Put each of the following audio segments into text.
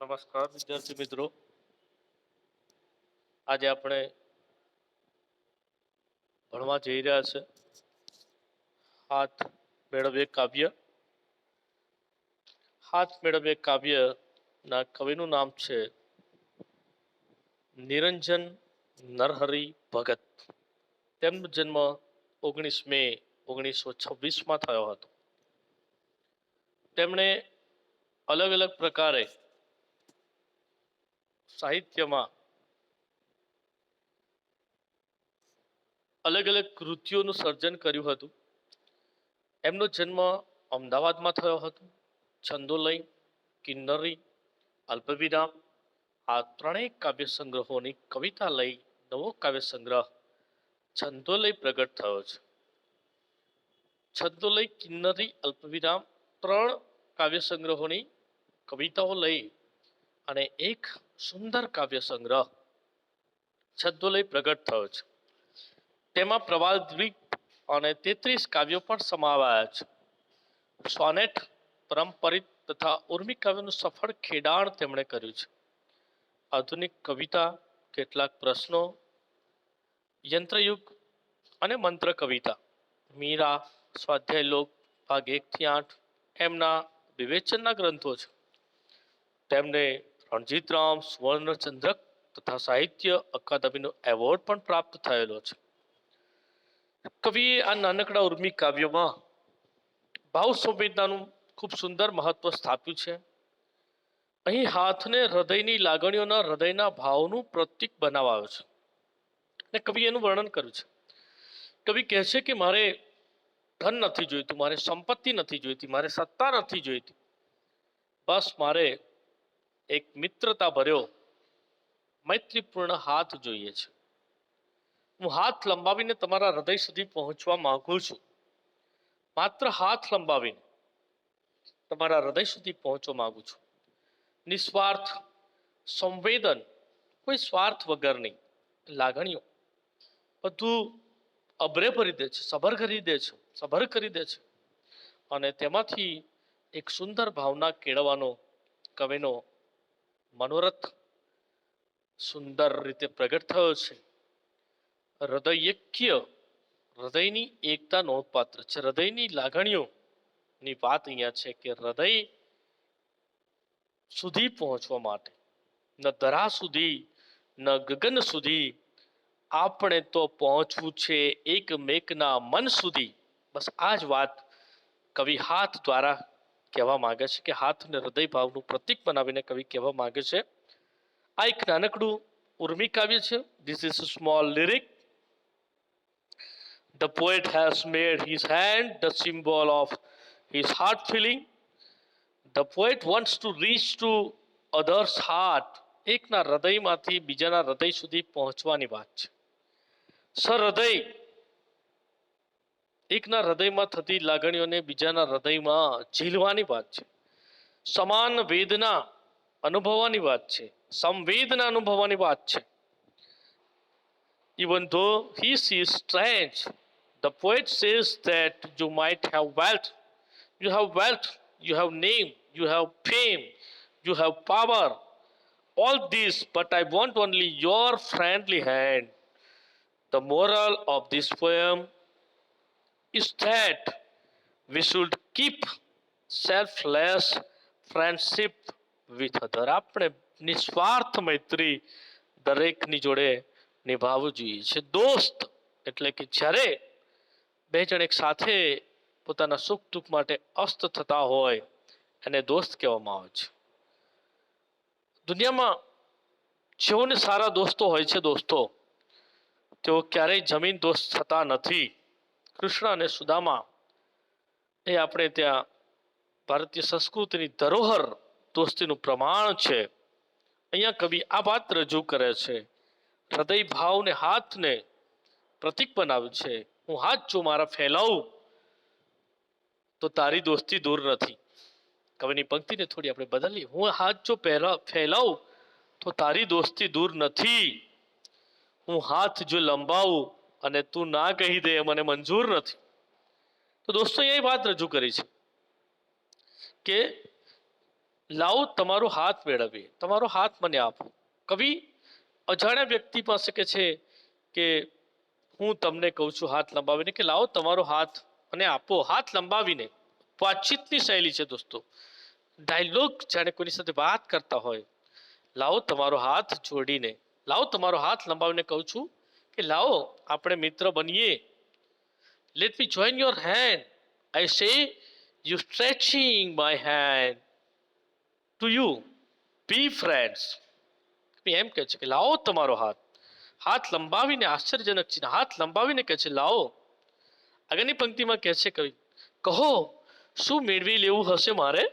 નમસ્કાર વિદ્યાર્થી મિત્રો, આજે આપણે ભણવા જઈ રહ્યા છે હાથ મેળવે કાવ્ય. હાથ મેળવે કાવ્યના કવિનું નામ છે નિરંજન નરહરી ભગત. તેમનો જન્મ 19 મે 1926 થયો હતો. તેમણે અલગ અલગ પ્રકારે સાહિત્યમાં અલગ અલગ કૃતિઓનું સર્જન કર્યું હતું. એમનો જન્મ અમદાવાદમાં થયો હતો. છંદોલય, કિન્નરી, અલ્પવિરામ આ ત્રણેય કાવ્ય સંગ્રહોની કવિતા લઈ નવો કાવ્ય સંગ્રહ છંદોલય પ્રગટ થયો છે. છંદોલય, કિન્નરી, અલ્પવિરામ ત્રણ કાવ્ય સંગ્રહોની કવિતાઓ લઈ અને એક સુંદર કાવ્ય સંગ્રહ છંદોલય પ્રગટ થયો છે. તેમાં પ્રવાલ દ્વીપ અને 33 કાવ્યો પણ સમાવાયા છે. સોનેટ, પરંપરિત તથા ઉર્મી કાવ્યનું સફળ ખેડાણ તેમણે કર્યું છે. આધુનિક કવિતા, કેટલાક પ્રશ્નો, યંત્રયુગ અને મંત્ર કવિતા, મીરા, સ્વાધ્યાય લોક ભાગ 1 થી 8 એમના વિવેચનના ગ્રંથો છે. તેમને રણજીતરામ સુવર્ણચંદ્રક તથા સાહિત્ય અકાદમીનો એવોર્ડ પણ પ્રાપ્ત થયેલો છે. કવિએ આ નાનકડા ઉર્મી કાવ્યમાં ભાવ સંવેદનાનું ખૂબ સુંદર મહત્વ સ્થાપ્યું છે. અહીં હાથને હૃદયની લાગણીઓના, હૃદયના ભાવનું પ્રતીક બનાવાયો છે અને કવિ એનું વર્ણન કર્યું છે. કવિ કહે છે કે મારે ધન નથી જોઈતું, મારે સંપત્તિ નથી જોઈતી, મારે સત્તા નથી જોઈતી, બસ મારે એક મિત્રતા ભર્યો મૈત્રીપૂર્ણ હાથ જોઈએ છે. હું હાથ લંબાવીને તમારા હૃદય સુધી પહોંચવા માંગુ છું. માત્ર હાથ લંબાવીને તમારા હૃદય સુધી પહોંચવા માંગુ છું. નિસ્વાર્થ સંવેદન, કોઈ સ્વાર્થ વગરની લાગણીઓ બધું અભરે ભરી દે છે, સભર કરી દે છે અને તેમાંથી એક સુંદર ભાવના કેળવવાનો કવિનો મનોરથ સુંદર રીતે પ્રગટ થયો છે. હૃદયૈક્ય, હૃદયની એકતા નોંધપાત્ર છે. હૃદયની લાગણીઓની વાત અહીંયા છે કે હૃદય સુધી પહોંચવા માટે ન ધરા સુધી ન ગગન સુધી આપણે તો પહોંચવું છે એકમેકના મન સુધી. બસ આ જ વાત કવિ હાથ દ્વારા કહેવા માંગે છે કે હાથને હૃદય ભાવનું પ્રતીક બનાવીને કવિ કહેવા માંગે છે. આ એક નાનકડું ઉર્મી કાવ્ય છે. This is a small lyric. The poet has made his hand the symbol of his heart feeling. The poet wants to reach to others' heart. એકના હૃદયમાંથી બીજાના હૃદય સુધી પહોંચવાની વાત છે. સહૃદય, એકના હૃદયમાં થતી લાગણીઓને બીજાના હૃદયમાં ઝીલવાની વાત છે. સમાન વેદના અનુભવવાની વાત છે, સંવેદના અનુભવવાની વાત છે. Even though he sees strange, the poet says that you might have wealth, you have name, you have fame, you have power, all this, but I want only your friendly hand. The moral of this poem is that we should keep selfless friendship with other. આપણે નિસ્વાર્થ મૈત્રી દરેકની જોડે નિભાવવું જોઈએ છે. દોસ્ત એટલે કે જ્યારે બે જણ એક સાથે પોતાના સુખ દુઃખ માટે અસ્ત થતા હોય એને દોસ્ત કહેવામાં આવે છે. દુનિયામાં જેઓને સારા દોસ્તો હોય છે દોસ્તો, તેઓ ક્યારેય જમીન દોસ્ત થતા નથી. કૃષ્ણ અને સુદામા એ આપણે ત્યાં ભારતીય સંસ્કૃતિની ધરોહર દોસ્તીનું પ્રમાણ છે. અહીંયા કવિ આ વાત રજૂ કરે છે. હૃદય ભાવને હાથને પ્રતીક બનાવ્યું છે. હું હાથ જો મારા ફેલાવું તો તારી દોસ્તી દૂર નથી. કવિની પંક્તિને થોડી આપણે બદલીએ. હું હાથ જો ફેલાવું તો તારી દોસ્તી દૂર નથી. હું હાથ જો લંબાવું અને તું ના કહી દે મને મંજૂર નથી. તો દોસ્તો એ વાત રજૂ કરી છે કે લાવો તમારો હાથ મેળવીએ, તમારો હાથ મને આપો. કવિ અજાણ્યા વ્યક્તિ પાસે કે છે કે હું તમને કહું છું હાથ લંબાવીને કે લાવો તમારો હાથ મને આપો. હાથ લંબાવીને વાતચીતની શૈલી છે દોસ્તો, ડાયલોગ જાણે કોઈની સાથે વાત કરતા હોય. લાવો તમારો હાથ જોડીને, લાવો તમારો હાથ લંબાવીને કહું છું કે લાવો આપણે મિત્ર બનીએ. Let me join your hand, I say you stretching my hand to you, be friends. એમ કે છે કે લાવો તમારો હાથ, હાથ લંબાવીને, આશ્ચર્યજનક છે, હાથ લંબાવીને કહે છે લાવો. આગળની પંક્તિમાં કહે છે કવિ, કહો શું મેળવી લેવું હશે મારે?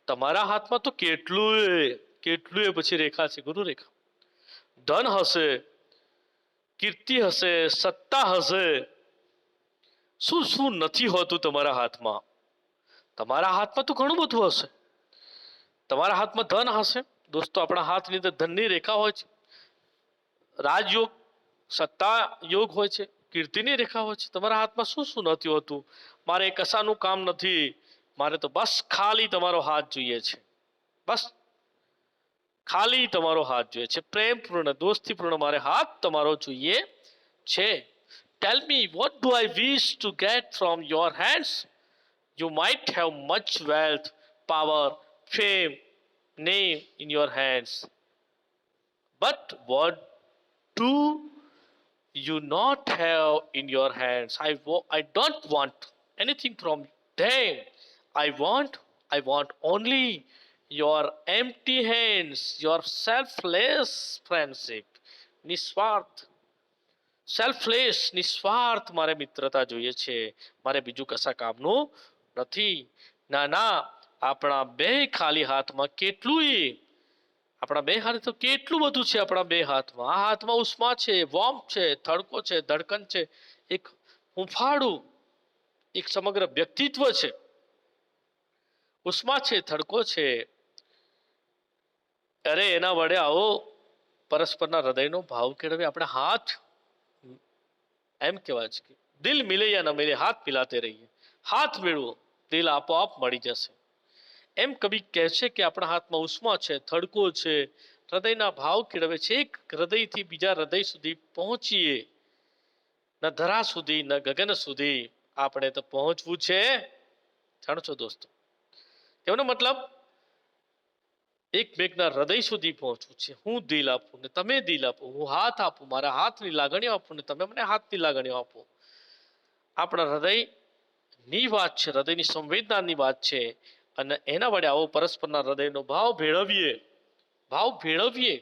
તમારા હાથમાં તો કેટલું પછી રેખા છે, ગુરુ રેખા. ધન હશે, કીર્તિ હશે, સત્તા હશે, શું શું નથી હોતું તમારા હાથમાં? તમારા હાથમાં તો ઘણું બધું હશે. તમારા હાથમાં ધન હશે દોસ્તો, આપણા હાથની અંદર ધનની રેખા હોય છે, રાજયોગ, સત્તા યોગ હોય છે, કીર્તિની રેખા હોય છે. તમારા હાથમાં શું શું નથી હોતું? મારે કશાનું કામ નથી, મારે તો બસ ખાલી તમારો હાથ જોઈએ છે, બસ ખાલી તમારો હાથ જોઈએ છે, પ્રેમપૂર્ણ, દોસ્તીપૂર્ણ મારે હાથ તમારો જોઈએ છે. Tell me what do I wish to get from your hands? You might have much wealth, power, fame, name in your hands, but what do you not have in your hands? I don't want anything from them. I want only your empty hands, your selfless friendship, નિસ્વાર્થ, selfless, નિસ્વાર્થ મારે મિત્રતા જોઈએ છે, મારે બીજું કશા કામનું નથી. ના ના, આપણા બે ખાલી હાથમાં કેટલું, આપણા બે હાથ તો કેટલું બધું છે. આપણા બે હાથમાં, આ હાથમાં ઉષ્મા છે, વોર્મ છે, થડકો છે, ધડકન છે, એક હુંફાળું, એક સમગ્ર વ્યક્તિત્વ છે, ઉષ્મા છે, થડકો છે. અરે એના વડે આવો પરસ્પરના હૃદયનો ભાવ કેળવે. આપણે હાથ, એમ કહેવાય છે કે દિલ મિલે યા ન મિલે, હાથ મિલાતે રહીએ. હાથ મેળવો, દિલ આપોઆપ મળી જશે. એમ કવિ કહે છે કે આપણા હાથમાં ઉષ્મા છે, થડકો છે, હૃદયના ભાવ કેળવે છે. એક હૃદયથી બીજા હૃદય સુધી પહોંચીએ, ન ધરા સુધી ન ગગન સુધી આપણે તો પહોંચવું છે. જાણો છો દોસ્તો, એનો મતલબ એકમેકના હૃદય સુધી પહોંચવું છે. હું દિલ આપું ને તમે દિલ આપો, હું હાથ આપું, મારા હાથની લાગણીઓ આપું ને તમે મને હાથની લાગણીઓ આપો. આપણા હૃદયની વાત છે, હૃદયની સંવેદનાની વાત છે, અને એના વડે આવો પરસ્પરના હૃદયનો ભાવ ભેળવીએ, ભાવ ભેળવીએ,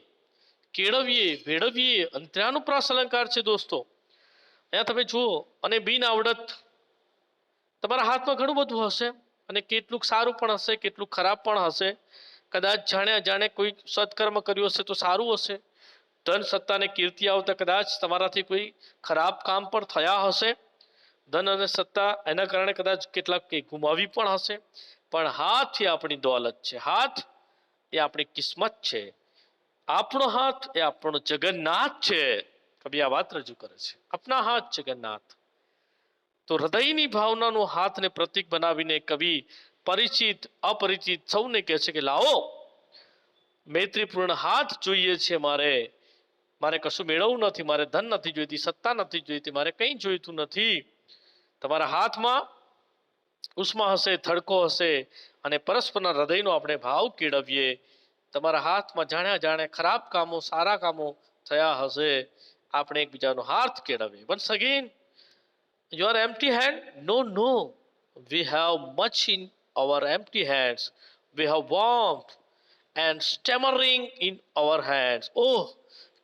કેળવીએ, ભેળવીએ. અંતરાનુપ્રાસ અલંકાર છે દોસ્તો. અહીંયા તમે જુઓ, અને બિન આવડત, તમારા હાથમાં ઘણું બધું હશે, અને કેટલુંક સારું પણ હશે, કેટલુંક ખરાબ પણ હશે. કદાચ જાણે અજાણે કોઈ સત્કર્મ કર્યું હશે તો સારું હશે. ધન, સત્તા અને કીર્તિ આવતા કદાચ તમારાથી કોઈ ખરાબ કામ પણ થયા હશે. ધન અને સત્તા એના કારણે કદાચ કેટલાક ગુમાવી પણ હશે. પણ હાથ એ આપણી દોલત છે, હાથ એ આપણી કિસ્મત છે, આપણો હાથ એ આપણો જગન્નાથ છે. કવિ આ વાત રજૂ કરે છે, આપના હાથ જગન્નાથ. તો હૃદયની ભાવનાનું હાથને પ્રતીક બનાવીને કવિ પરિચિત અપરિચિત સૌને કહે છે કે લાવો મૈત્રીપૂર્ણ હાથ જોઈએ છે. મારે કશું મેળવવું નથી, મારે ધન નથી જોઈતી, સત્તા નથી જોઈતી, મારે કંઈ જોઈતું નથી. તમારા હાથમાં ઉષ્મા હશે, થડકો હશે, અને પરસ્પરના હૃદયનો આપણે ભાવ કેળવીએ. તમારા હાથમાં જાણે ખરાબ કામો, સારા કામો થયા હશે, આપણે એકબીજાનો હાથ કેળવીએ. Once again, your empty hand? No. We have much in our empty hands. We have warmth and stammering in our hands. Oh,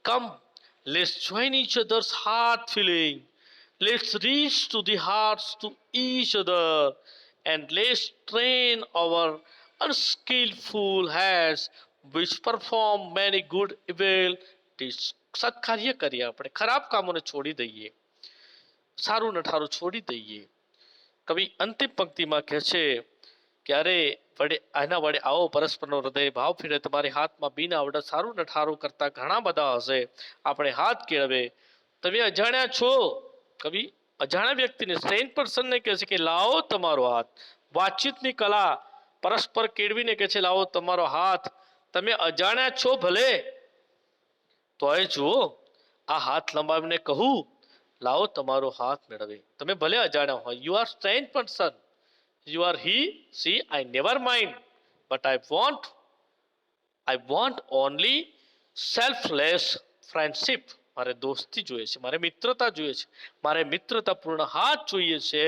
come, let's join each other's heart feeling. Let's reach to the hearts to each other, and let's train our unskillful hands which perform many good evil deeds. સત્કાર્ય કરીએ, આપણે ખરાબ કામોને છોડી દઈએ, સારું નઠારું છોડી દઈએ. કવિ અંતિમ પંક્તિમાં કહે છે કે અરે આના વડે આવો પરસ્પરનો હૃદય ભાવ ફેરે. તમારી હાથમાં બિન આવડત, સારું નઠારું કરતા ઘણા બધા હશે, આપણે હાથ કેળવે. તમે અજાણ્યા છો, કવિ અજાણ્યા વ્યક્તિને, સ્ટ્રેન્જ પર્સનને કહે છે કે લાવો તમારો હાથ. વાતચીતની કલા પરસ્પર કેળવીને કહે છે લાવો તમારો હાથ, તમે અજાણ્યા છો ભલે તોય જુઓ આ હાથ લંબાવીને કહું લાવો તમારો હાથ મેળવે. તમે ભલે અજાણ્યા હોય, you are strange person, you are he C I never mind, but I want only selfless friendship. મારે દોસ્તી જોઈએ છે, મારે મિત્રતા જોઈએ છે, મારે મિત્રતાપૂર્ણ હાથ જોઈએ છે.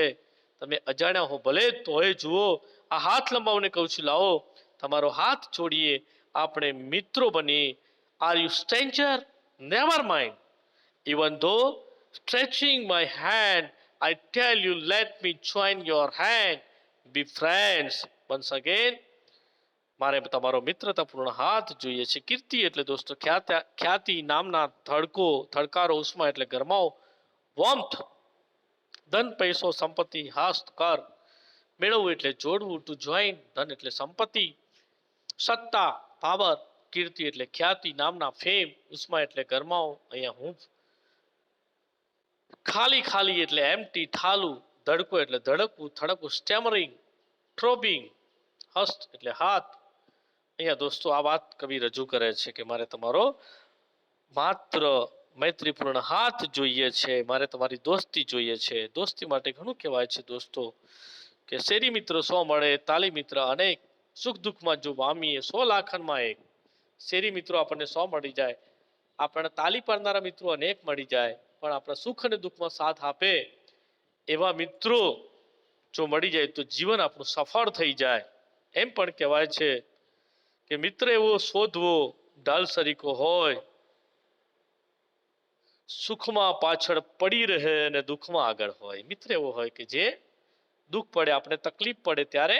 તમે અજાણ્યા હો ભલે તોય જુઓ આ હાથ લંબાવીને કહું છું લાવો તમારો હાથ છોડીએ, આપણે મિત્રો બનીએ. Are you stranger? Never mind. Even though stretching my hand, I tell you, let me join your hand, be friends. Once again, મારે તમારો મિત્રતાપૂર્ણ હાથ જોઈએ છે. કીર્તિ એટલે દોસ્તો ખ્યાતિ, નામના, થડકારો, ઉષ્મા એટલે ગરમાવો, વોર્મથ ધન, પૈસો, સંપત્તિ, હાસ્ત, કર, મેળવવું એટલે જોડવું, ટુ જોઈન, ધન એટલે સંપત્તિ, સત્તા, પાવર, કીર્તિ એટલે ખ્યાતિ, નામના, ફેમ, ઉષ્મા એટલે ગરમાવો, અહીંયા હું, ખાલી ખાલી એટલે એમ્પ્ટી, ઠાલું, ધડકો એટલે ધડકવું, થડકવું, સ્ટેમરિંગ, ટ્રોબિંગ, હસ્ત એટલે હાથ. અહીંયા દોસ્તો આ વાત કવિ રજૂ કરે છે કે મારે તમારો માત્ર મૈત્રીપૂર્ણ હાથ જોઈએ છે, મારે તમારી દોસ્તી જોઈએ છે. દોસ્તી માટે ઘણું કહેવાય છે દોસ્તો કે શેરી મિત્રો 100 મળે, તાલી મિત્ર અનેક, સુખ દુઃખમાં જો વામીએ 100 લાખનમાં એક. શેરી મિત્રો આપણને 100 મળી જાય, આપણને તાલી પાડનારા મિત્રો અનેક મળી જાય, પણ આપણા સુખ અને દુઃખમાં સાથ આપે એવા મિત્રો જો મળી જાય તો જીવન આપણું સફળ થઈ જાય. એમ પણ કહેવાય છે કે મિત્ર એવો શોધવો ઢાલ સરીકો હોય, સુખમાં પાછળ પડી રહે અને દુઃખમાં આગળ હોય. મિત્ર એવો હોય કે જે દુઃખ પડે, આપણે તકલીફ પડે ત્યારે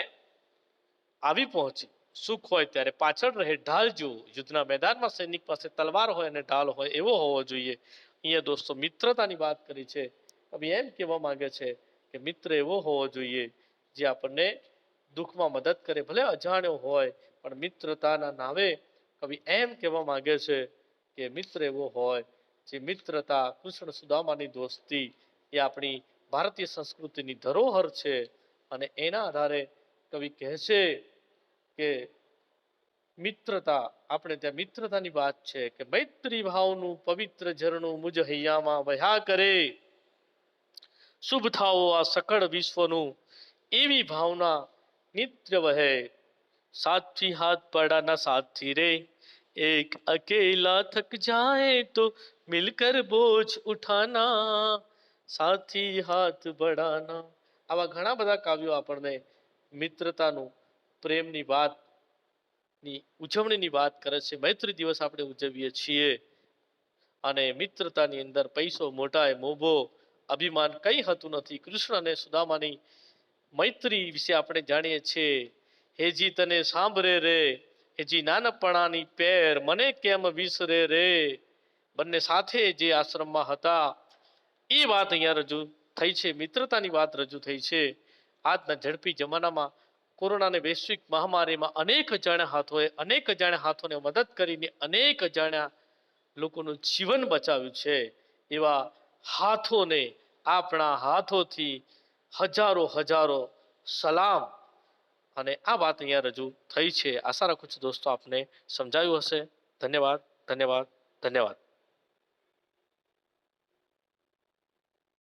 આવી પહોંચે, સુખ હોય ત્યારે પાછળ રહે, ઢાલ જેવો. યુદ્ધના મેદાનમાં સૈનિક પાસે તલવાર હોય અને ઢાલ હોય એવો હોવો જોઈએ. અહીંયા દોસ્તો મિત્રતાની વાત કરી છે. કવિ એમ કહેવા માંગે છે કે મિત્ર એવો હોવો જોઈએ જે આપણને દુઃખમાં મદદ કરે, ભલે અજાણ્યો હોય પણ મિત્રતાના નામે કવિ એમ કહેવા માંગે છે કે મિત્ર એવો હોય જે મિત્રતા, કૃષ્ણ સુદામાની દોસ્તી એ આપણી ભારતીય સંસ્કૃતિની ધરોહર છે. અને એના આધારે કવિ કહે છે કે મિત્રતા, આપણે ત્યાં મિત્રતાની વાત છે કે મૈત્રી ભાવનું પવિત્ર ઝરણું મુજ હૈયામાં વહ્યા કરે, શુભ થાઓ આ સકળ વિશ્વનું એવી ભાવના નિત્ય વહે. સાથી હાથ પડાના સાથી રે, એક અકેલા થક જાए તો મિલકર બોझ ઉઠાના, સાથી હાથ બડાના. આવા ઘણા બધા કાવ્યો આપણને મિત્રતાનું, પ્રેમની વાત ની ઉજવણીની વાત કરે છે. મૈત્રી દિવસ આપણે ઉજવીએ છીએ અને મિત્રતાની અંદર પૈસો, મોટાઈ, મોભો, અભિમાન કંઈ હતું નથી. કૃષ્ણ અને સુદામાની મૈત્રી વિશે આપણે જાણીએ છીએ. હેજી તને સાંભળે રે, હેજી નાનપણાની પેર, મને કેમ વિસરે રે. બંને સાથે જે આશ્રમમાં હતા એ વાત અહીંયા રજૂ થઈ છે, મિત્રતાની વાત રજૂ થઈ છે. આજના ઝડપી જમાનામાં કોરોનાને વૈશ્વિક મહામારીમાં અનેક અજાણ્યા હાથોને મદદ કરીને અનેક અજાણ્યા લોકોનું જીવન બચાવ્યું છે. એવા હાથોને આપણા હાથોથી હજારો હજારો સલામ. અને આ વાત અહીંયા રજૂ થઈ છે. આશા રાખું છું દોસ્તો આપને સમજાયું હશે. ધન્યવાદ, ધન્યવાદ, ધન્યવાદ.